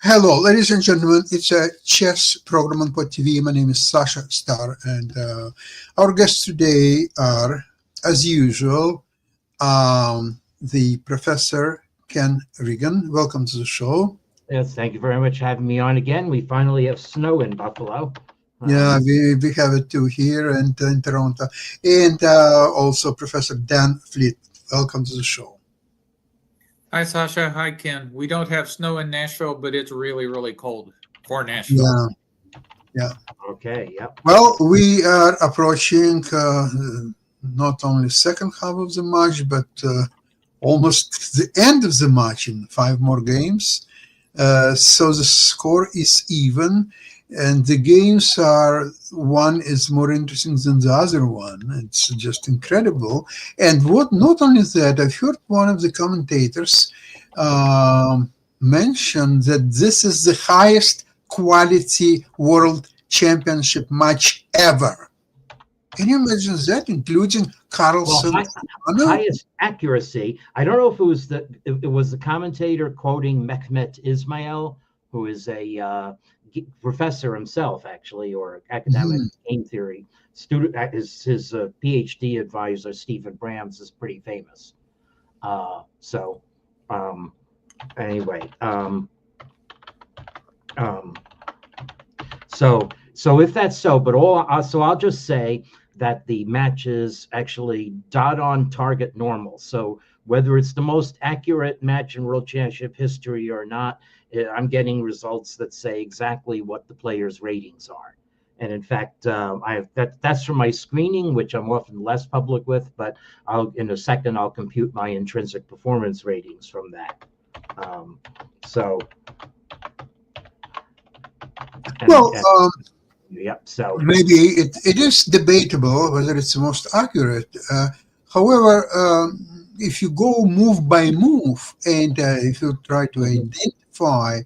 Hello, ladies and gentlemen. It's a chess program on Pod TV. My name is Sasha Star, and our guests today are, as usual, the Professor Ken Regan. Welcome to the show. Yes, thank you very much for having me on again. We finally have snow in Buffalo. Yeah, we have it too here and in Toronto. And also Professor Dan Fleet. Welcome to the show. Hi, Sasha. Hi, Ken. We don't have snow in Nashville, but it's really, really cold for Nashville. Yeah. Okay, yep. Well, we are approaching not only second half of the match, but almost the end of the match in 5 more games. So the score is even, and the games are, one is more interesting than the other one. It's just incredible. And what, not only that, I've heard one of the commentators mention that this is the highest quality world championship match ever. Can you imagine that, including Carlsen? Highest accuracy. I don't know if it was the commentator quoting Mehmet Ismail, who is a professor himself, actually, or academic game theory student. His PhD advisor Stephen Brams is pretty famous. Anyway, so if that's so, but I'll just say that the match is actually dead on target normal. So whether it's the most accurate match in World Championship history or not, I'm getting results that say exactly what the players' ratings are. And in fact, that's from my screening, which I'm often less public with, but in a second I'll compute my intrinsic performance ratings from that. Yep. So maybe it is debatable whether it's the most accurate. However, if you go move by move, and if you try to identify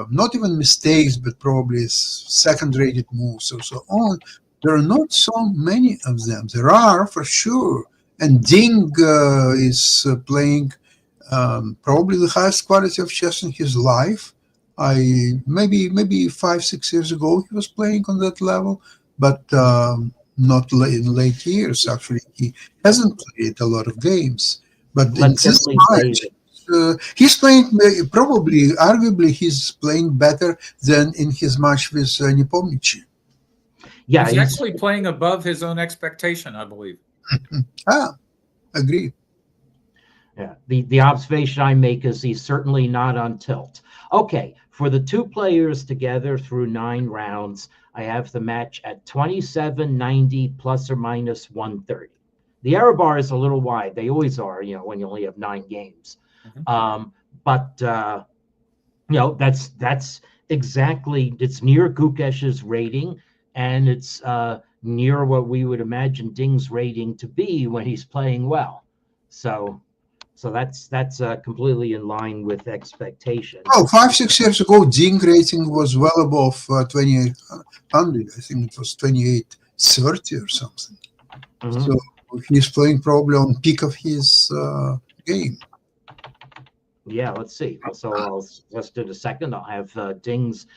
not even mistakes, but probably second-rated moves or so on, there are not so many of them. There are for sure, and Ding is playing probably the highest quality of chess in his life. Maybe 5-6 years ago he was playing on that level, but not in late years. Actually, he hasn't played a lot of games. But in this match, he's playing probably, arguably, he's playing better than in his match with Nepomniachtchi. Yeah, he's actually playing above his own expectation, I believe. Agree. Yeah, the observation I make is he's certainly not on tilt. Okay, for the two players together through 9 rounds, I have the match at 2790 plus or minus 130. The error bar is a little wide. They always are, when you only have 9 games. But that's exactly, it's near Gukesh's rating, and it's near what we would imagine Ding's rating to be when he's playing well. So that's completely in line with expectation. Oh, 5-6 years ago, Ding rating was well above 2800. I think it was 2830 or something. So he's playing probably on peak of his game. Yeah, let's see. So let's do the second. I'll have Ding's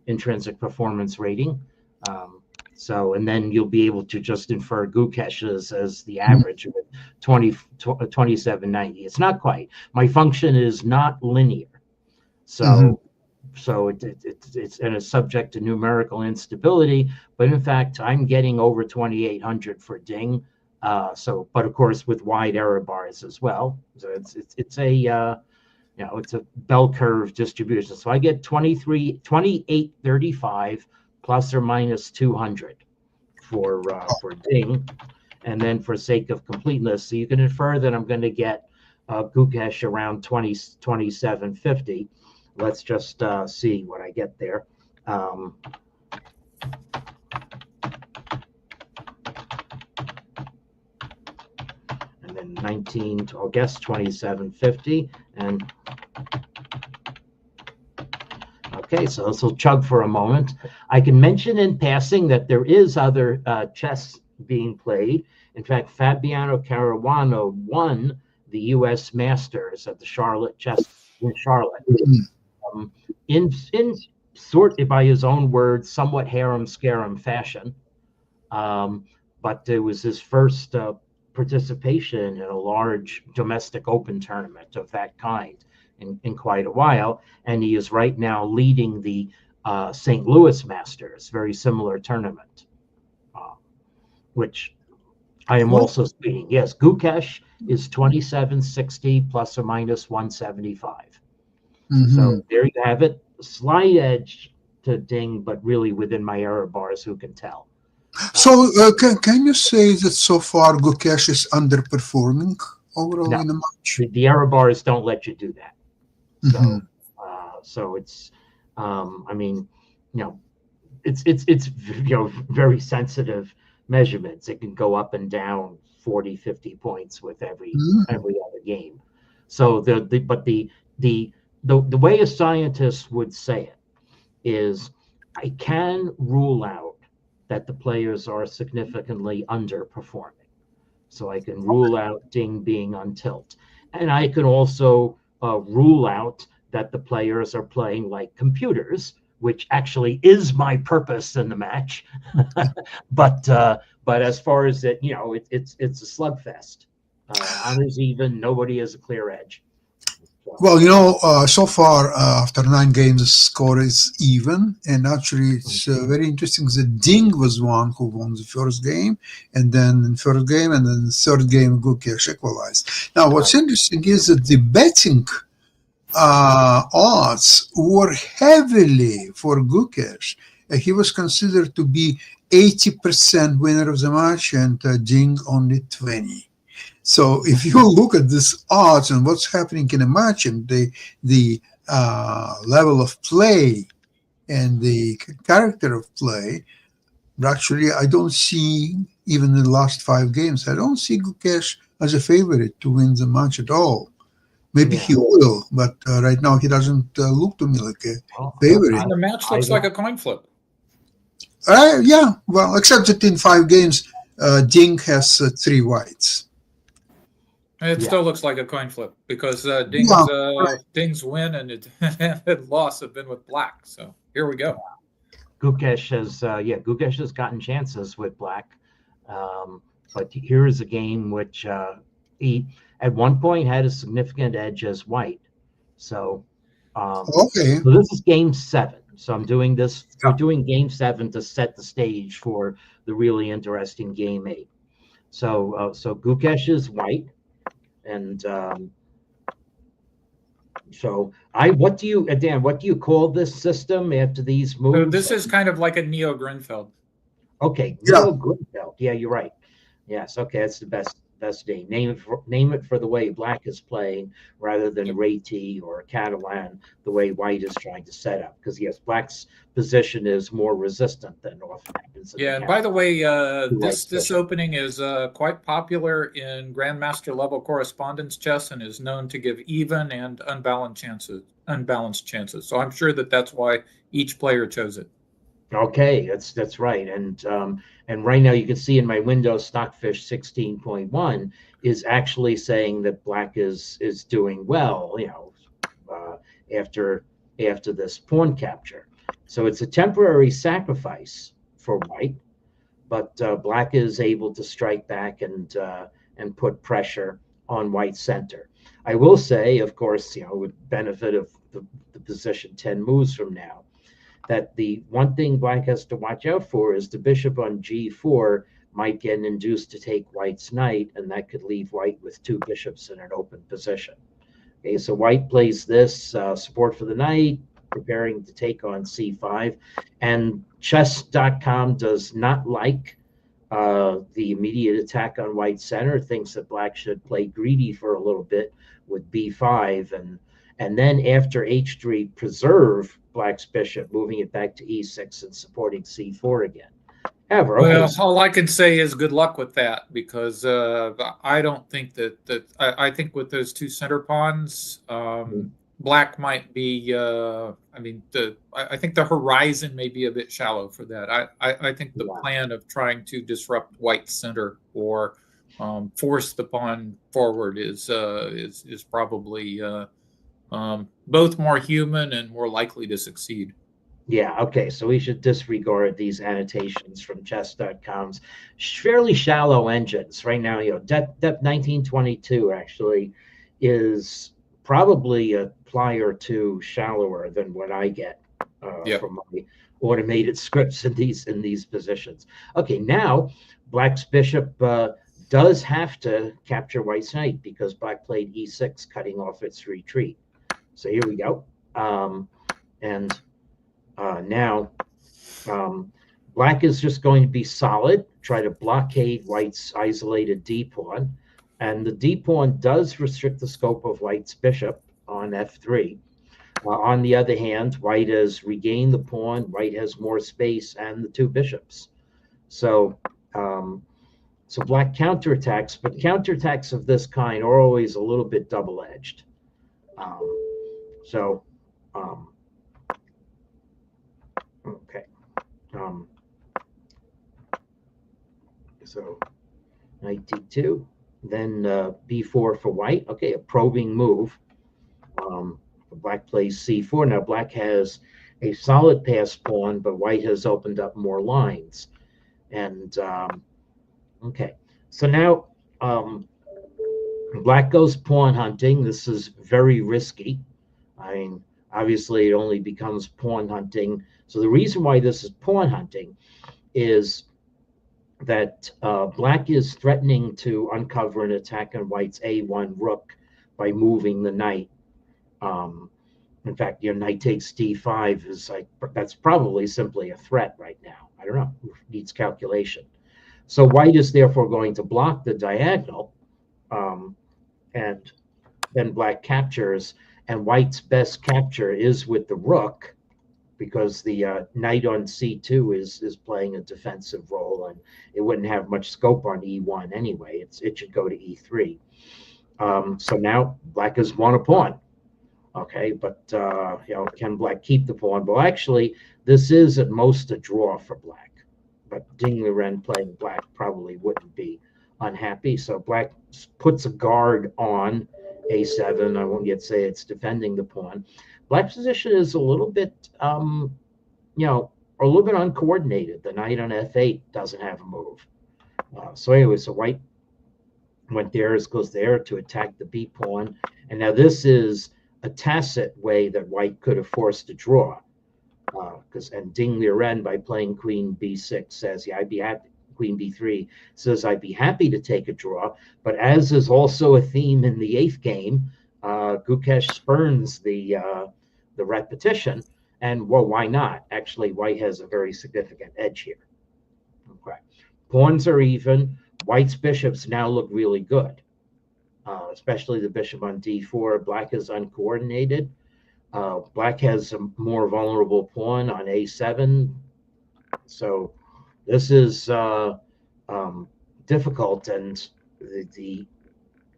intrinsic performance rating. And then you'll be able to just infer Gukesh's as the average with 2790. It's not quite. My function is not linear. So it's subject to numerical instability, but in fact, I'm getting over 2800 for Ding. But of course, with wide error bars as well. So it's a bell curve distribution. So I get 2835 plus or minus 200 for Ding, and then for sake of completeness, so you can infer that I'm going to get Gukesh around 2750. Let's just see what I get there. And then 19, I'll guess 2750, and okay, so this will chug for a moment. I can mention in passing that there is other chess being played. In fact, Fabiano Caruana won the U.S. Masters at the Charlotte Chess in Charlotte. Mhm. In sort by his own words, somewhat harem scarum fashion. But it was his first participation in a large domestic open tournament of that kind in quite a while. And he is right now leading the St. Louis Masters, very similar tournament, which I am What? also speeding. Yes, Gukesh is 2760 plus or minus 175. Mhm. So there you have it. Slight edge to Ding, but really within my error bars, who can tell? So can you say that so far Gukesh is underperforming overall No. in the match? The error bars don't let you do that. So, Mhm. so it's, I mean, it's very sensitive measurements. It can go up and down 40, 50 points with every Mhm. other game. So the way a scientist would say it is, I can rule out that the players are significantly underperforming. So I can rule out Ding being on tilt. And I can also rule out that the players are playing like computers, which actually is my purpose in the match. But as far as it, it's a slugfest. Honors even, nobody has a clear edge. So, Well, so far after 9 games, the score is even, and actually it's very interesting that Ding was one who won the first game, and then third game, and then the third game Gukesh equalized. Now, what's interesting is that the betting odds were heavily for Gukesh. He was considered to be 80% winner of the match, and Ding only 20. So if you look at this odds and what's happening in a match and the level of play and the character of play, actually, I don't see, even in the last 5 games, I don't see Gukesh as a favorite to win the match at all. Maybe he will, but right now he doesn't look to me like a favorite. And the match looks like a coin flip. Yeah, well, except that in 5 games, Ding has 3 whites. It still looks like a coin flip because Ding's win and and loss have been with black. So here we go. Gukesh has gotten chances with black, but here is a game which he at one point had a significant edge as white. So, Okay. so this is game 7. So I'm doing this. We're doing game 7 to set the stage for the really interesting game 8. So Gukesh is white, and so what do you call this system after these moves? So this is kind of like a Neo Grinfeld. Okay, Neo Grinfeld. Yeah, you're right. Yes, okay, that's the best name. Name it for the way black is playing rather than Réti or Catalan, the way white is trying to set up. Because yes, black's position is more resistant than often happens. Yeah, and by the way, this opening is quite popular in Grandmaster level correspondence chess and is known to give even and unbalanced chances. So I'm sure that's why each player chose it. Okay, that's right, and right now you can see in my window Stockfish 16.1 is actually saying that black is doing well, after this pawn capture. So it's a temporary sacrifice for white, but black is able to strike back and put pressure on white center. I will say, of course, with benefit of the position 10 moves from now, that the one thing black has to watch out for is the bishop on g4 might get induced to take white's knight, and that could leave white with 2 bishops in an open position. Okay, so white plays this support for the knight, preparing to take on c5, and chess.com does not like the immediate attack on white center, thinks that black should play greedy for a little bit with b5, and then after h3 preserve black's bishop, moving it back to e6 and supporting c4 again. However, well, all I can say is good luck with that, because I don't think that I think with those 2 center pawns, black might be. I think the horizon may be a bit shallow for that. I think the plan of trying to disrupt white center or force the pawn forward is probably Both more human and more likely to succeed. Yeah, okay, so we should disregard these annotations from chess.com's fairly shallow engines. Right now, depth 1922 actually is probably a ply or two shallower than what I get Yep. from my automated scripts in these positions. Okay, now Black's bishop does have to capture White's knight because Black played e6, cutting off its retreat. So here we go. And now, Black is just going to be solid, try to blockade White's isolated d-pawn. And the d-pawn does restrict the scope of White's bishop on f3. On the other hand, White has regained the pawn, White has more space and the two bishops. So, so Black counterattacks, but counterattacks of this kind are always a little bit double-edged. Okay. So knight d2, then b4 for White. Okay, a probing move. Black plays c4. Now Black has a solid pass pawn, but White has opened up more lines. And okay, so now Black goes pawn hunting. This is very risky. I mean, obviously it only becomes pawn hunting. So the reason why this is pawn hunting is that Black is threatening to uncover an attack on White's a1 rook by moving the knight. In fact, your knight takes d5 is like, that's probably simply a threat right now. I don't know, it needs calculation. So White is therefore going to block the diagonal, and then Black captures, and White's best capture is with the rook, because the knight on c2 is playing a defensive role, and it wouldn't have much scope on e1 anyway. It should go to e3. So now Black has won a pawn. Okay, but can Black keep the pawn? Well, actually, this is at most a draw for Black, but Ding Liren playing Black probably wouldn't be unhappy. So Black puts a guard on a7. I won't yet say it's defending the pawn. Black's position is a little bit, a little bit uncoordinated. The knight on f8 doesn't have a move. So anyway, so White went there, goes there to attack the b pawn, and now this is a tacit way that White could have forced a draw, and Ding Liren, by playing queen b6, says, yeah, I'd be happy. Queen b3 says, I'd be happy to take a draw, but as is also a theme in the 8th game, Gukesh spurns the repetition, and well, why not? Actually, White has a very significant edge here. Okay, pawns are even. White's bishops now look really good, especially the bishop on d4. Black is uncoordinated. Black has a more vulnerable pawn on a7, so this is difficult, and the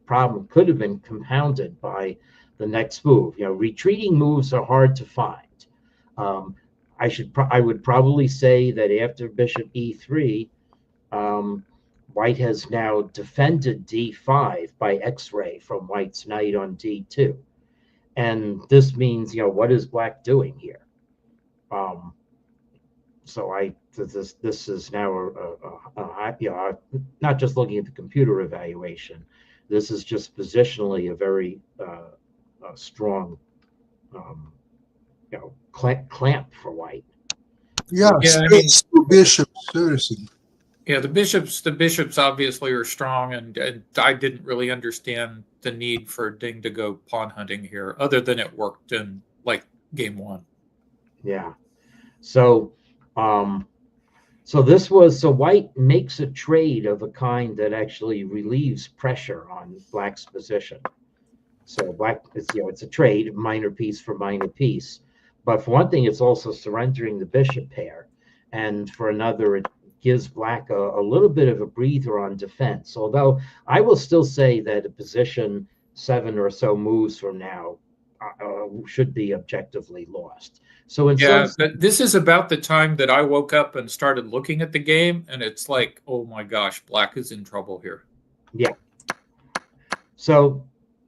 problem could have been compounded by the next move. Retreating moves are hard to find. I would probably say that after bishop e3, White has now defended d5 by x-ray from White's knight on d2, and this means what is Black doing here? So this is now not just looking at the computer evaluation. This is just positionally a very strong clamp for White. Yeah, I mean, bishops, seriously. Yeah, the bishops obviously are strong, and I didn't really understand the need for Ding to go pawn hunting here, other than it worked in like game 1. Yeah. So so White makes a trade of a kind that actually relieves pressure on Black's position. So Black, it's a trade, minor piece for minor piece. But for one thing, it's also surrendering the bishop pair, and for another, it gives Black a little bit of a breather on defense. Although I will still say that a position 7 or so moves from now should be objectively lost. So but this is about the time that I woke up and started looking at the game, and it's like, oh my gosh, Black is in trouble here. Yeah. So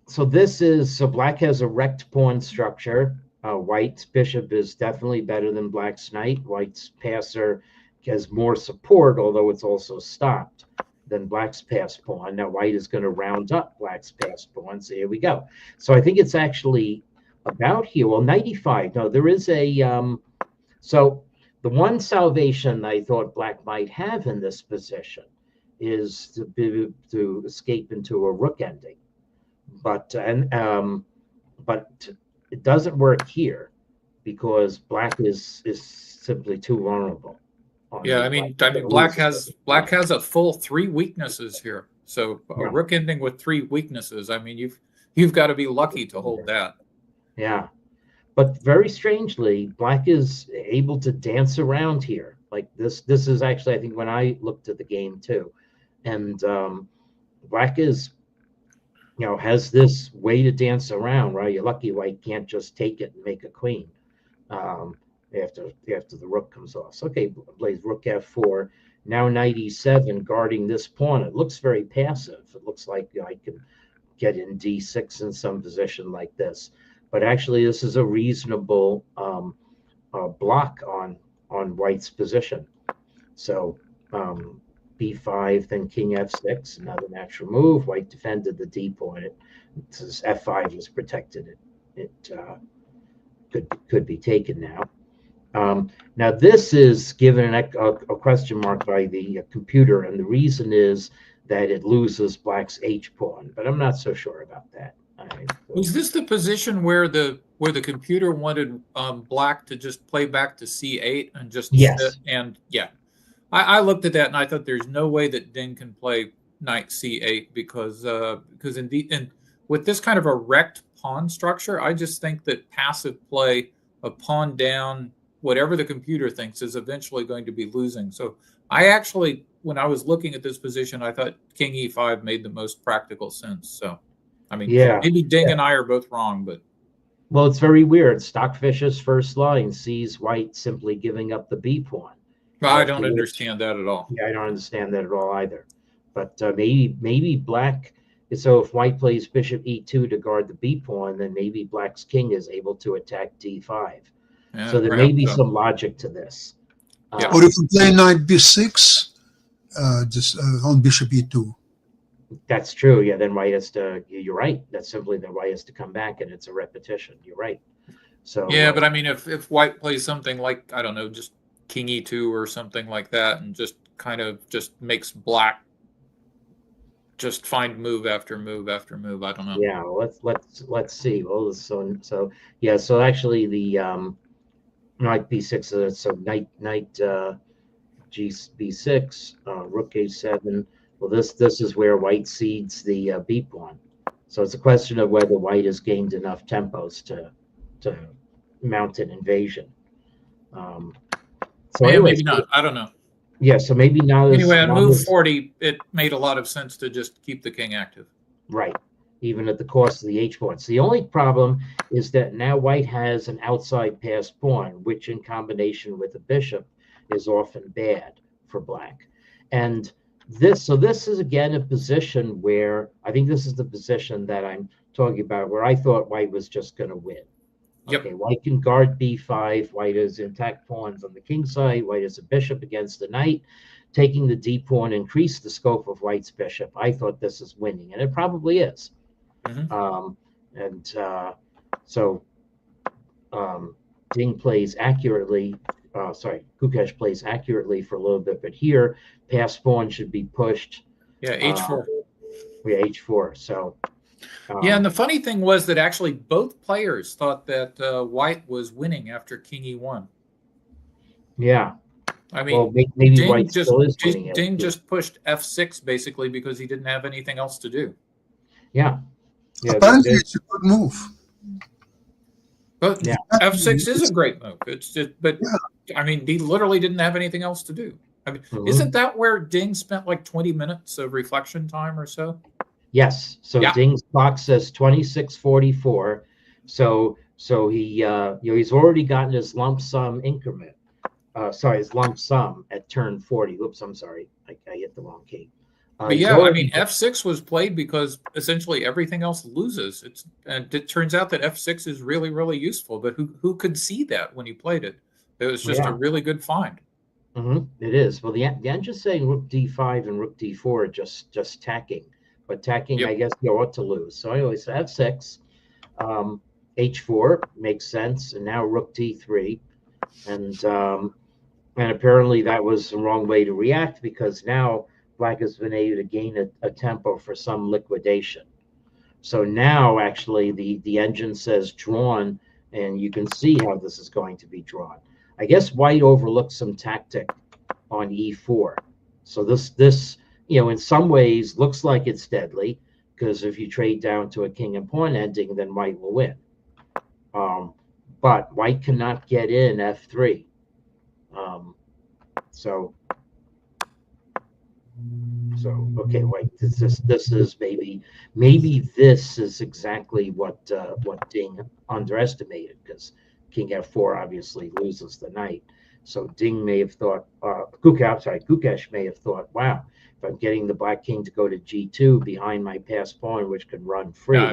So this is, so black has a wrecked pawn structure. White's bishop is definitely better than black's knight. White's passer has more support, although it's also stopped, than black's passed pawn. Now white is going to round up black's passed pawn. So here we go. So I think it's actually about here. Well, 95. No, there is a, so the one salvation I thought black might have in this position is to escape into a rook ending. But it doesn't work here because black is simply too vulnerable. Yeah, I mean, black has a full 3 weaknesses here. So a rook ending with 3 weaknesses. I mean, you've got to be lucky to hold that. Yeah, but very strangely, black is able to dance around here. Like this is actually, I think, when I looked at the game too, and black is, has this way to dance around, right? You're lucky white can't just take it and make a queen after the rook comes off. So, okay, plays rook f4. Now knight e7, guarding this pawn. It looks very passive. It looks like I can get in d6 in some position like this. But actually, this is a reasonable block on white's position. So b5, then king f6, another natural move. White defended the d pawn. This f5 was protected. It could be taken now. Now this is given a question mark by the computer, and the reason is that it loses black's h pawn. But I'm not so sure about that. Was this the position where the computer wanted black to just play back to c8 and just sit? And yeah, I looked at that and I thought there's no way that Ding can play knight c8 because indeed, and with this kind of a wrecked pawn structure, I just think that passive play, a pawn down, whatever the computer thinks, is eventually going to be losing. So I actually, when I was looking at this position, I thought king e5 made the most practical sense. So I mean, maybe Ding and I are both wrong, but. Well, it's very weird. Stockfish's first line sees white simply giving up the b pawn. I don't understand that at all. Yeah, I don't understand that at all either. But maybe black. So if white plays bishop e2 to guard the b pawn, then maybe black's king is able to attack d5. Yeah, so there may be some logic to this. Or if you play knight b6, just on bishop e2. That's true. Yeah, then white has to. You're right. That's simply that white has to come back, and it's a repetition. You're right. So yeah, but I mean, if white plays something like, I don't know, just king e2 or something like that, and just kind of just makes black just find move after move after move. I don't know. Yeah, let's see. Well, so yeah, so actually the knight b6. So knight b6, rook a7. Well, this is where white cedes the b pawn. So it's a question of whether white has gained enough tempos to mount an invasion. So yeah, anyway, maybe not. I don't know. Yeah, so maybe now. Anyway, on move 40, it made a lot of sense to just keep the king active. Right, even at the cost of the h pawn. So the only problem is that now white has an outside passed pawn, which in combination with the bishop is often bad for black. And this is again a position where I think this is the position that I'm talking about, where I thought white was just going to win. Yep. Okay, white can guard b5. White has intact pawns on the king side. White has a bishop against the knight. Taking the d pawn increased the scope of white's bishop. I thought this is winning, and it probably is. Mm-hmm. So Ding plays accurately. Gukesh plays accurately for a little bit, but here passed pawn should be pushed. Yeah, h4. Yeah, h4. So. Yeah, and the funny thing was that actually both players thought that white was winning after king e1. Yeah. I mean, well, maybe Ding white still is winning. Ding just pushed f6 basically because he didn't have anything else to do. Yeah. Apparently, it's a good move. But f6 is a great move. It's just, but I mean, he literally didn't have anything else to do. I mean, isn't that where Ding spent like 20 minutes of reflection time or so? Yes. So Ding's clock says 26:44. So he he's already gotten his lump sum increment. His lump sum at turn 40. Oops, I'm sorry. I hit the wrong key. But yeah, I Jordan- mean, f6 was played because essentially everything else loses. And it turns out that f6 is really, really useful. But who could see that when you played it? It was just Yeah. a really good find. It is. Well, the engine's saying rook d5 and rook d4 are just tacking, but tacking, Yep. I guess you ought to lose. So anyway, so f6, h4 makes sense, and now rook d3, and apparently that was the wrong way to react because now black has been able to gain a tempo for some liquidation. So now actually the engine says drawn, and you can see how this is going to be drawn. I guess white overlooked some tactic on e4. So this in some ways looks like it's deadly because if you trade down to a king and pawn ending, then white will win. But white cannot get in f3. So okay, wait. This is maybe this is exactly what Ding underestimated because king f4 obviously loses the knight. So Ding may have thought, Gukesh may have thought, wow, if I'm getting the black king to go to g2 behind my passed pawn, which can run free. Yeah,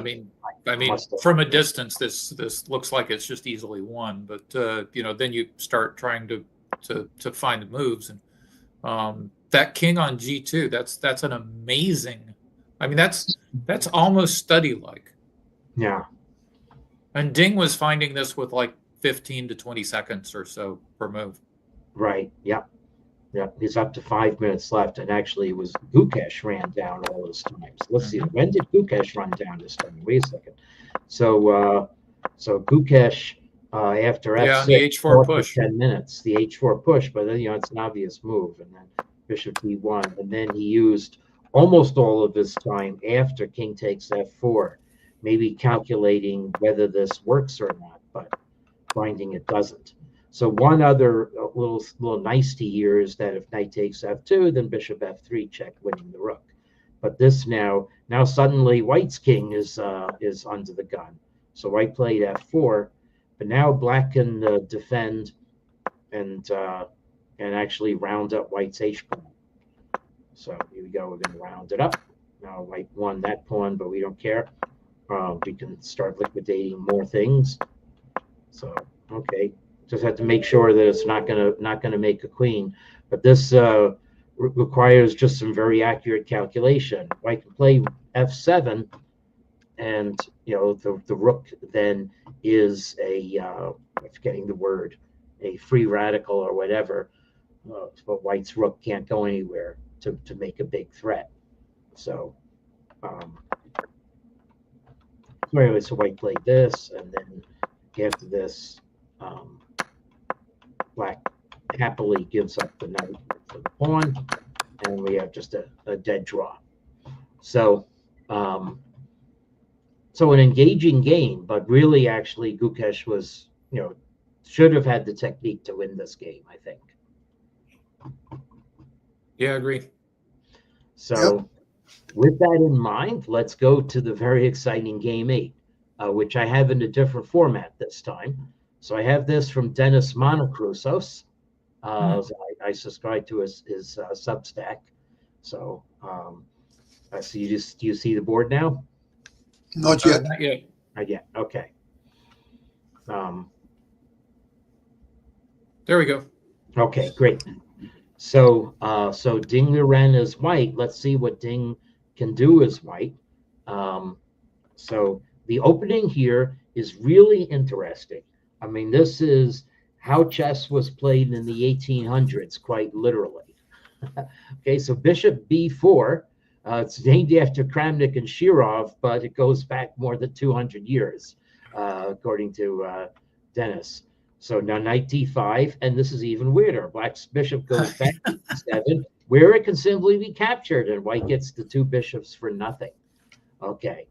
I mean, from a distance, this looks like it's just easily won. But then you start trying to find the moves, and that king on g2, that's an amazing. I mean, that's almost study-like. Yeah. And Ding was finding this with like 15 to 20 seconds or so per move. Right. Yeah. Yeah. He's up to 5 minutes left, and actually, it was Gukesh ran down all those times. Let's see. When did Gukesh run down this time? Wait a second. So Gukesh after f6, the h4 push. 10 minutes. The h4 push, but then it's an obvious move, and then bishop d1, and then he used almost all of his time after king takes f4, maybe calculating whether this works or not, but finding it doesn't. So one other little nicety here is that if knight takes f2, then bishop f3 check, winning the rook. But this now suddenly white's king is under the gun. So white played f4, but now black can defend and actually round up white's h pawn. So here we go. We're going to round it up. Now white won that pawn, but we don't care. We can start liquidating more things. So okay, just have to make sure that it's not gonna make a queen. But this requires just some very accurate calculation. White can play f7, and the rook then is I'm forgetting the word, a free radical or whatever. But white's rook can't go anywhere to make a big threat. So anyway, so white played this, and then after this, black happily gives up the knight for the pawn, and we have just a dead draw. So an engaging game, but really, actually, Gukesh was, should have had the technique to win this game, I think. Yeah, I agree. So with that in mind, let's go to the very exciting game 8, which I have in a different format this time. So I have this from Dennis Monocrusos. I subscribe to his Substack. So I see do you see the board now? Not yet. Not yet. Not yet. Okay. There we go. Okay, great. So Ding Liren is white. Let's see what Ding can do as white. So the opening here is really interesting. I mean, this is how chess was played in the 1800s, quite literally. Okay, so bishop b4. It's named after Kramnik and Shirov, but it goes back more than 200 years, according to Dennis. So now knight d5, and this is even weirder. Black's bishop goes back to d7, where it can simply be captured, and white gets the 2 bishops for nothing. Okay.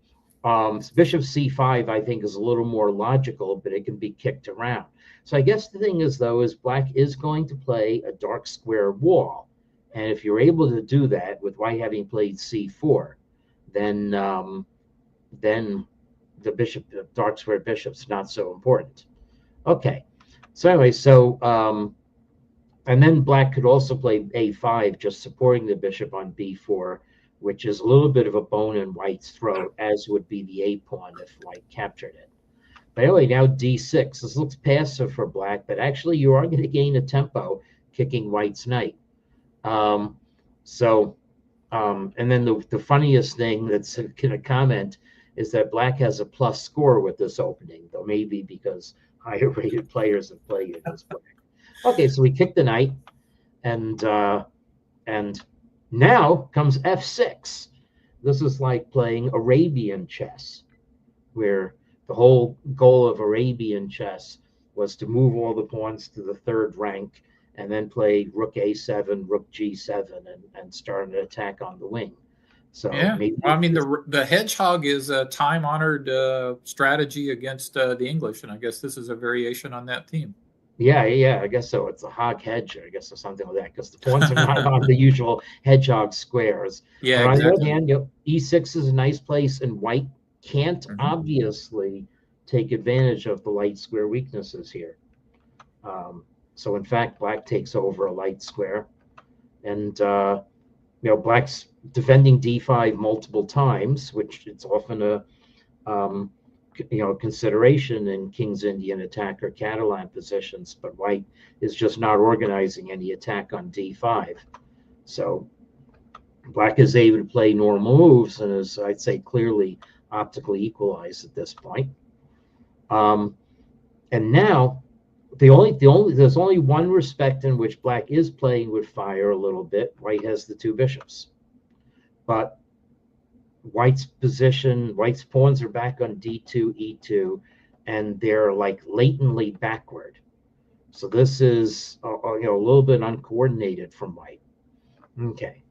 Bishop c5, I think, is a little more logical, but it can be kicked around. So I guess the thing is, though, is black is going to play a dark square wall. And if you're able to do that with white having played c4, then the bishop, the dark square bishop's not so important. Okay. So anyway, and then black could also play a5, just supporting the bishop on b4. which is a little bit of a bone in white's throat, as would be the a pawn if white captured it. But anyway, now d6. This looks passive for black, but actually you are going to gain a tempo kicking white's knight. And then the funniest thing that's in a comment is that black has a plus score with this opening, though maybe because higher rated players have played against black. Okay, so we kick the knight, and now comes f6. This is like playing Arabian chess, where the whole goal of Arabian chess was to move all the pawns to the third rank and then play rook a7, rook g7, and start an attack on the wing. So yeah, I mean, the hedgehog is a time-honored strategy against the English, and I guess this is a variation on that theme. Yeah, I guess so. It's a hog hedge, I guess, or something like that, because the pawns are not on the usual hedgehog squares. Yeah, but exactly. on the other hand, e6 is a nice place, and white can't obviously take advantage of the light square weaknesses here. So in fact, black takes over a light square, and black's defending d5 multiple times, which it's often a consideration in King's Indian attack or Catalan positions, but white is just not organizing any attack on d5. So black is able to play normal moves and is, I'd say, clearly optically equalized at this point. And now there's only one respect in which black is playing with fire a little bit. White has the two bishops, but white's pawns are back on d2, e2, and they're like latently backward. So this is a little bit uncoordinated from white. Okay,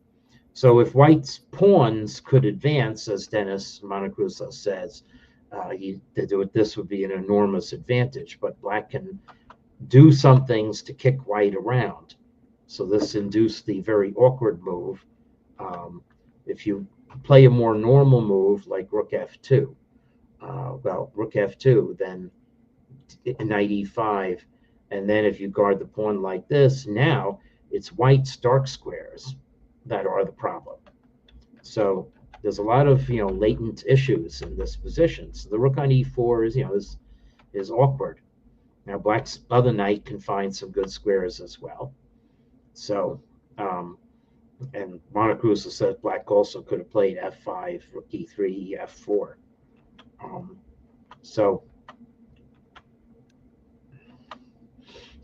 so if white's pawns could advance, as Dennis Montecruzo says, this would be an enormous advantage. But black can do some things to kick white around. So this induced the very awkward move. If you play a more normal move like rook f2, rook f2, then knight e5, and then if you guard the pawn like this, now it's white's dark squares that are the problem. So there's a lot of latent issues in this position. So the rook on e4 is awkward. Now black's other knight can find some good squares as well. So and Montecruzo said black also could have played f5, rook e3, f4.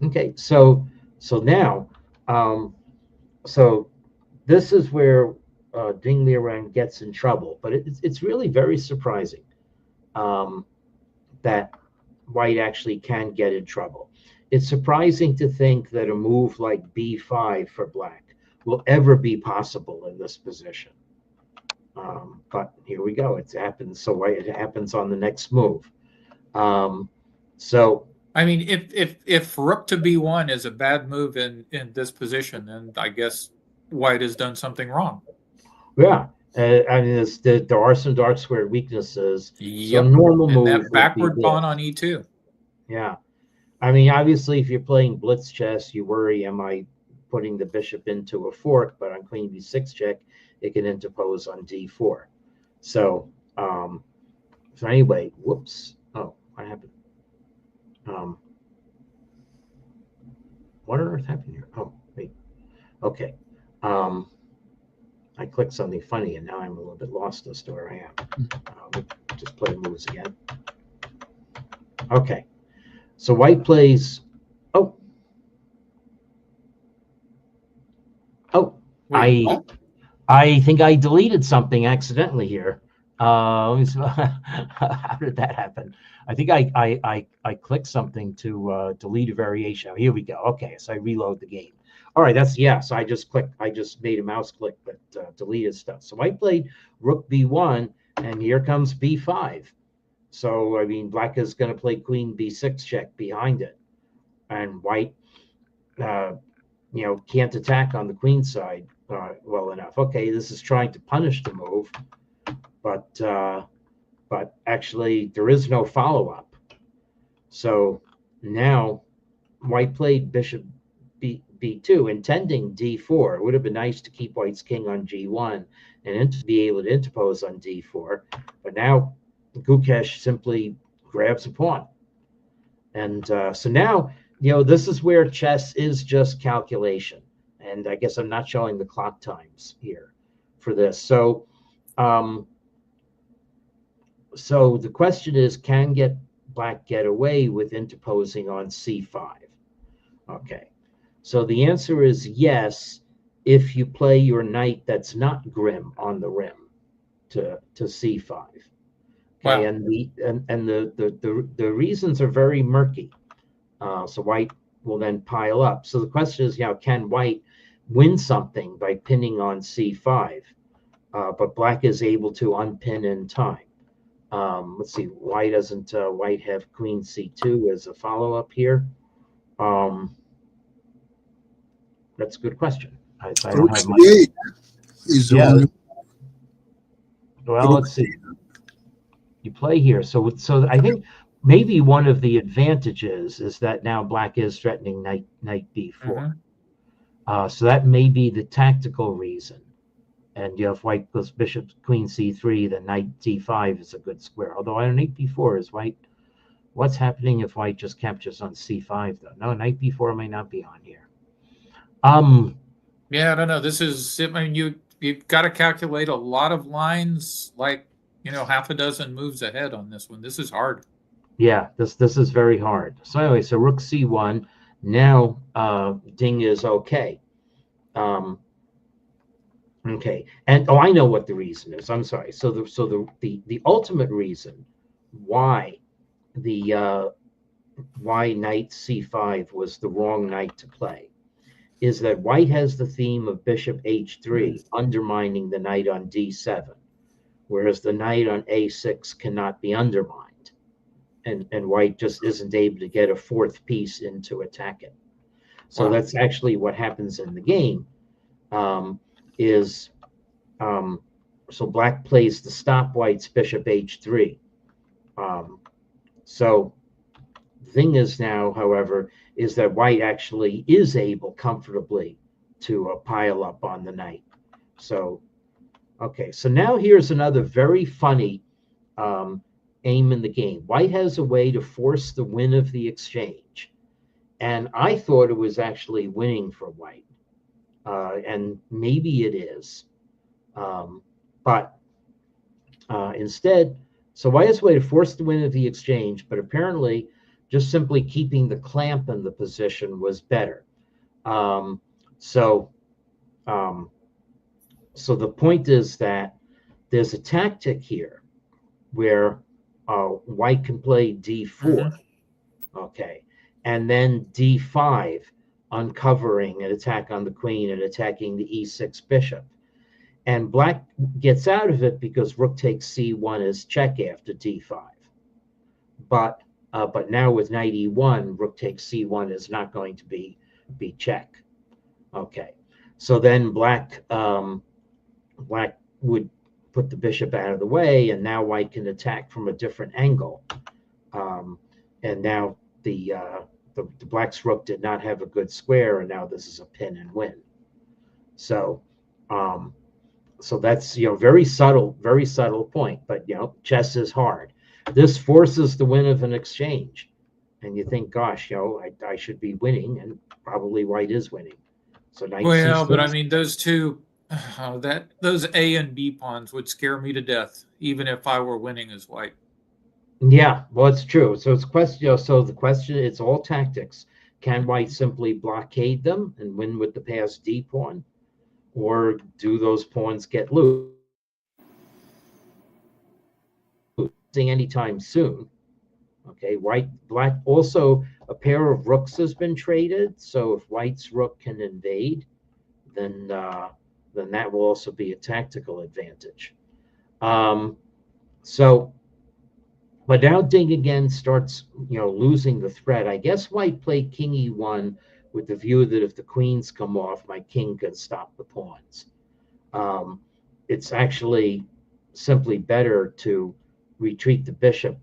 Okay, so now, so this is where Ding Liren gets in trouble, but it's really very surprising that white actually can get in trouble. It's surprising to think that a move like b5 for black will ever be possible in this position. But here we go. It happens. So it happens on the next move. So I mean, if rook to b1 is a bad move in this position, then I guess white has done something wrong. Yeah, I mean, there are some dark square weaknesses. Yep. So normal and move. That backward pawn on e2. Yeah, I mean, obviously, if you're playing blitz chess, you worry, am I putting the bishop into a fork? But on queen b6 check, it can interpose on d4. So anyway, whoops. Oh, what happened? What on earth happened here? Oh, wait. Okay. I clicked something funny, and now I'm a little bit lost as to where I am. Just play moves again. Okay. So white plays. I think I deleted something accidentally here. How did that happen? I think I clicked something to delete a variation. Oh, here we go. Okay, so I reload the game. All right, so I just made a mouse click that deleted stuff. So I played rook b1, and here comes b5. So I mean, black is going to play queen b6 check behind it, and white, can't attack on the queen side well enough. Okay, this is trying to punish the move, but actually there is no follow-up. So now white played bishop b2, intending d4. It would have been nice to keep white's king on g1 and to be able to interpose on d4. But now Gukesh simply grabs a pawn. And so now, this is where chess is just calculation. And I guess I'm not showing the clock times here for this. So, so the question is, can black get away with interposing on c5? Okay, so the answer is yes, if you play your knight that's not Grim on the rim to c5. Okay, Wow. and the reasons are very murky. So white will then pile up. So the question is, can white win something by pinning on c5? But black is able to unpin in time. Let's see, why doesn't white have queen c2 as a follow-up here? That's a good question. I don't Rook have c8 is Yeah. only. Well, Rook let's see. You play here. So I think maybe one of the advantages is that now black is threatening knight b4. So that may be the tactical reason. And if white goes bishop queen c3, then knight d5 is a good square. Although on knight b4 is white. What's happening if white just captures on c5 though? No, knight b4 may not be on here. Yeah, I don't know. This is, I mean, you've got to calculate a lot of lines, like, half a dozen moves ahead on this one. This is hard. Yeah, this is very hard. So anyway, so rook c1. Now Ding is okay. Okay, and I know what the reason is. I'm sorry. So the ultimate reason why why knight c5 was the wrong knight to play is that white has the theme of bishop h3 undermining the knight on d7, whereas the knight on a6 cannot be undermined, and white just isn't able to get a fourth piece in to attack it. So that's actually what happens in the game. So black plays to stop white's bishop h3. So the thing is now, however, is that white actually is able comfortably to pile up on the knight. So, okay, so now here's another very funny aim in the game. White has a way to force the win of the exchange. And I thought it was actually winning for white. And maybe it is. But instead, so white has a way to force the win of the exchange, but apparently just simply keeping the clamp in the position was better. So the point is that there's a tactic here where white can play d4, okay, and then d5, uncovering an attack on the queen and attacking the e6 bishop. And black gets out of it because rook takes c1 as check after d5. But now with knight e1, rook takes c1 is not going to be check. Okay, so then black would put the bishop out of the way, and now white can attack from a different angle. And now the black's rook did not have a good square, and now this is a pin and win. So so that's very subtle point, but chess is hard. This forces the win of an exchange, and you think, gosh, I should be winning, and probably white is winning. So well, but I mean, those two, those A and B pawns would scare me to death, even if I were winning as white. Yeah, well, it's true. So it's question. So the question, it's all tactics. Can white simply blockade them and win with the passed D pawn, or do those pawns get loose anytime soon? Okay, black also, a pair of rooks has been traded. So if white's rook can invade, then that will also be a tactical advantage. But now Ding again starts, losing the threat. I guess white played king e1 with the view that if the queens come off, my king can stop the pawns. It's actually simply better to retreat the bishop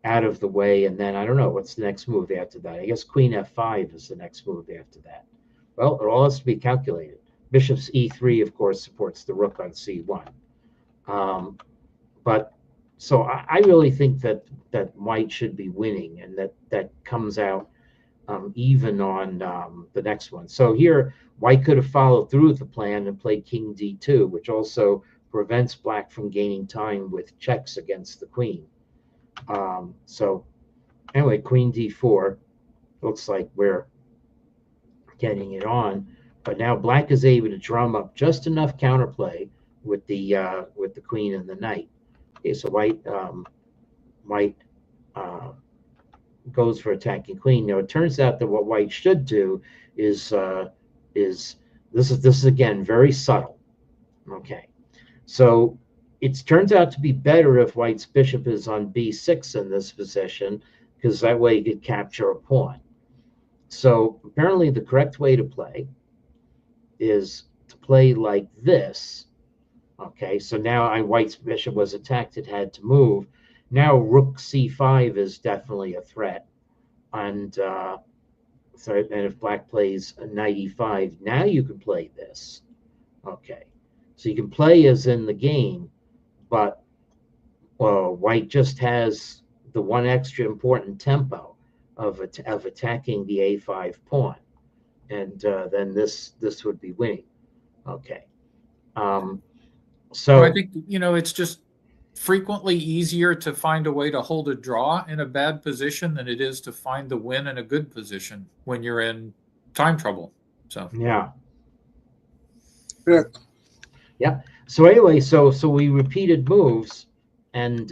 out of the way, and then I don't know what's the next move after that. I guess queen f5 is the next move after that. Well, it all has to be calculated. Bishop's e3, of course, supports the rook on c1. But so I really think that white should be winning, and that comes out even on the next one. So here, white could have followed through with the plan and played king d2, which also prevents black from gaining time with checks against the queen. So anyway, queen d4, looks like we're getting it on, but now black is able to drum up just enough counterplay with the queen and the knight. Okay, so white goes for attacking queen. Now it turns out that what white should do is this is again very subtle. Okay, so it turns out to be better if white's bishop is on b6 in this position, because that way you could capture a pawn. So apparently the correct way to play is to play like this. Okay, so now white's bishop was attacked, it had to move. Now rook c5 is definitely a threat. And if black plays a knight e5, now you can play this. Okay, so you can play as in the game, but white just has the one extra important tempo of attacking the a5 pawn, and then this would be winning. Okay, so I think it's just frequently easier to find a way to hold a draw in a bad position than it is to find the win in a good position when you're in time trouble. So yeah. Correct. Yeah. So anyway, so we repeated moves, and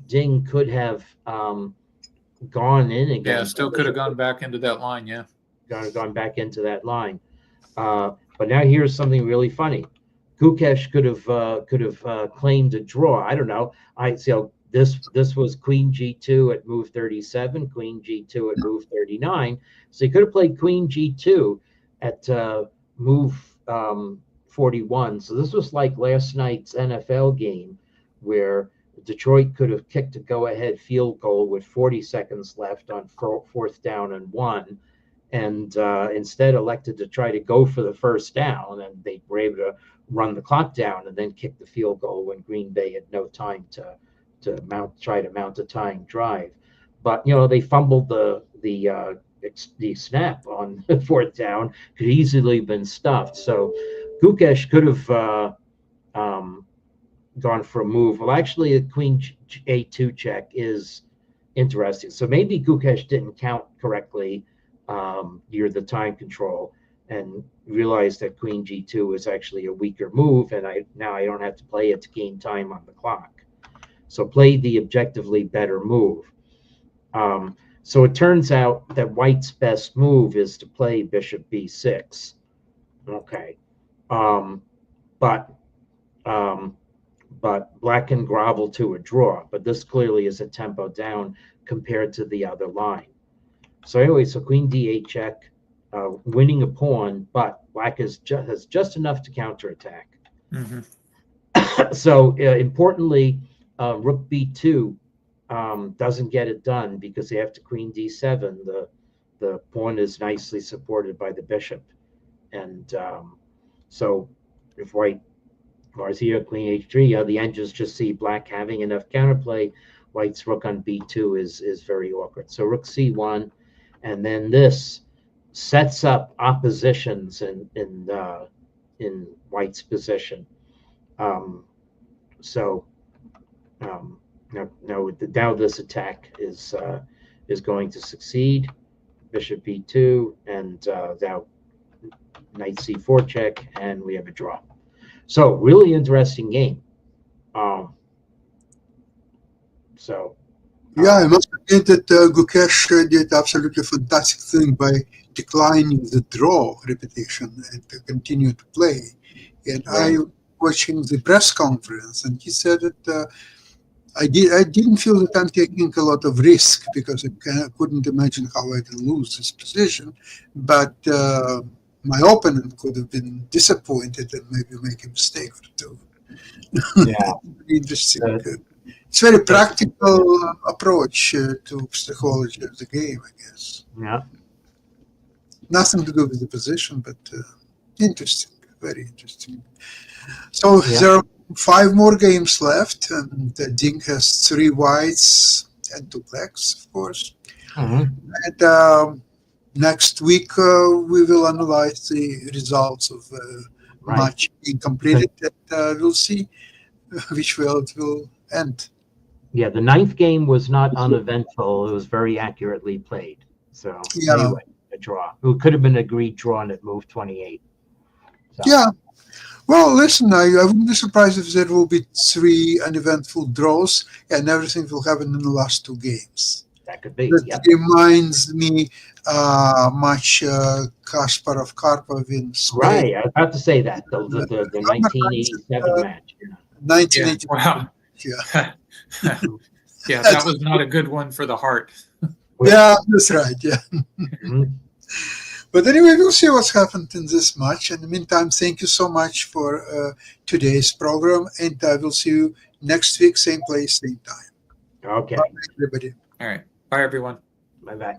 Ding could have gone in again. Yeah, still could have gone back into that line. Yeah, gone back into that line. But now here's something really funny. Gukesh could have claimed a draw. I don't know. This was queen g2 at move 37, queen g2 at move 39. So he could have played queen g2 at move 41. So this was like last night's NFL game where Detroit could have kicked a go-ahead field goal with 40 seconds left on 4th down and 1, and instead elected to try to go for the first down, and they were able to run the clock down and then kick the field goal when Green Bay had no time to try to mount a tying drive. But they fumbled the snap on 4th down, could easily been stuffed. So Gukesh could have gone for a move. Well, actually, a queen a2 check is interesting. So maybe Gukesh didn't count correctly the time control and realized that queen g2 is actually a weaker move, and now I don't have to play it to gain time on the clock. So played the objectively better move. So it turns out that white's best move is to play bishop b6. Okay. But black can grovel to a draw, but this clearly is a tempo down compared to the other line. So anyway, so queen d8 check, winning a pawn, but black has just enough to counterattack. Mm-hmm. So importantly, rook b2 doesn't get it done because after queen d7, the pawn is nicely supported by the bishop, and so if white bars here, queen h3, the engines just see black having enough counterplay. White's rook on b2 is very awkward. So rook c1, and then this sets up oppositions in white's position. Now this attack is going to succeed. Bishop b2, and now knight c4 check, and we have a draw. So really interesting game. Yeah, I must admit that Gukesh did absolutely fantastic thing by declining the draw repetition and to continue to play. And Right. I watching the press conference, and he said that I didn't feel that I'm taking a lot of risk because I couldn't imagine how I can lose this position. But my opponent could have been disappointed and maybe make a mistake or two. Yeah. Interesting. It's very practical approach to psychology of the game, I guess. Yeah. Nothing to do with the position, but interesting, very interesting. So Yeah. there are 5 more games left, and Ding has 3 whites and 2 blacks, of course. Mhm. And next week we will analyze the results of Right. match being completed, and we'll see which way it will end. Yeah, the 9th game was not uneventful. It was very accurately played. So Yeah. anyway, a draw. It could have been agreed drawn at move 28. So, Yeah. Well, listen, I wouldn't be surprised if there will be 3 uneventful draws, and everything will happen in the last 2 games. that could be. That Yep. reminds me much Kasparov Karpov in Spain, Right. I was about to say that. The 1987 match. Yeah. 1980. Wow. Yeah. Yeah, that was not a good one for the heart. Yeah, that's right. Yeah. Mhm. But anyway, we'll see what's happened in this match. In the meantime, thank you so much for today's program, and I will see you next week, same place, same time. Okay. Bye, everybody. All right. Bye, everyone. Bye-bye.